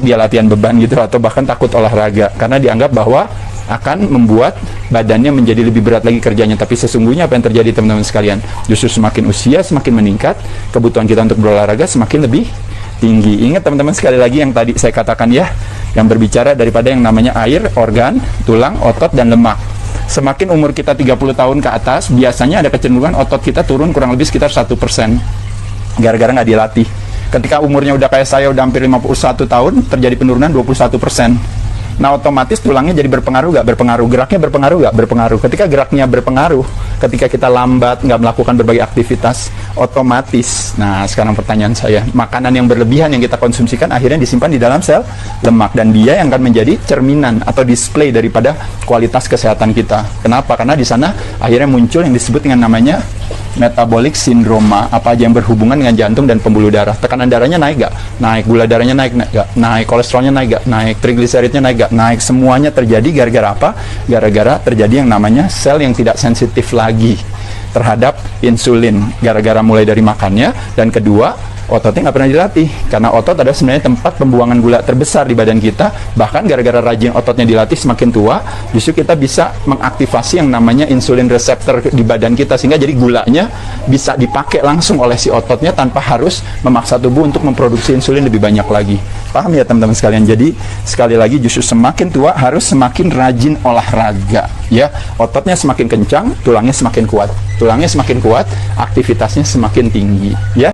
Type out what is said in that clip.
dia latihan beban gitu, atau bahkan takut olahraga karena dianggap bahwa akan membuat badannya menjadi lebih berat lagi kerjanya. Tapi sesungguhnya apa yang terjadi teman-teman sekalian, justru semakin usia semakin meningkat, kebutuhan kita untuk berolahraga semakin lebih tinggi. Ingat teman-teman, sekali lagi yang tadi saya katakan ya, yang berbicara daripada yang namanya air, organ, tulang, otot, dan lemak. Semakin umur kita 30 tahun ke atas, biasanya ada kecenderungan otot kita turun kurang lebih sekitar 1%, gara-gara nggak dilatih. Ketika umurnya udah kayak saya, udah hampir 51 tahun, terjadi penurunan 21%. Nah, otomatis tulangnya jadi berpengaruh nggak? Berpengaruh. Geraknya berpengaruh nggak? Berpengaruh. Ketika geraknya berpengaruh, ketika kita lambat, nggak melakukan berbagai aktivitas, otomatis. Nah, sekarang pertanyaan saya, makanan yang berlebihan yang kita konsumsikan akhirnya disimpan di dalam sel lemak, dan dia yang akan menjadi cerminan atau display daripada kualitas kesehatan kita. Kenapa? Karena di sana akhirnya muncul yang disebut dengan namanya metabolic syndrome. Apa aja yang berhubungan dengan jantung dan pembuluh darah. Tekanan darahnya naik gak? Naik. Gula darahnya naik gak? Naik. Kolesterolnya naik gak? Naik. Trigliseridnya naik gak? Naik. Semuanya terjadi gara-gara apa? Gara-gara terjadi yang namanya sel yang tidak sensitif lagi terhadap insulin, gara-gara mulai dari makannya, dan kedua, ototnya nggak pernah dilatih, karena otot adalah sebenarnya tempat pembuangan gula terbesar di badan kita. Bahkan gara-gara rajin ototnya dilatih, semakin tua justru kita bisa mengaktifasi yang namanya insulin reseptor di badan kita, sehingga jadi gulanya bisa dipakai langsung oleh si ototnya tanpa harus memaksa tubuh untuk memproduksi insulin lebih banyak lagi. Paham ya teman-teman sekalian? Jadi sekali lagi, justru semakin tua harus semakin rajin olahraga ya. Ototnya semakin kencang, tulangnya semakin kuat. Tulangnya semakin kuat, aktivitasnya semakin tinggi ya.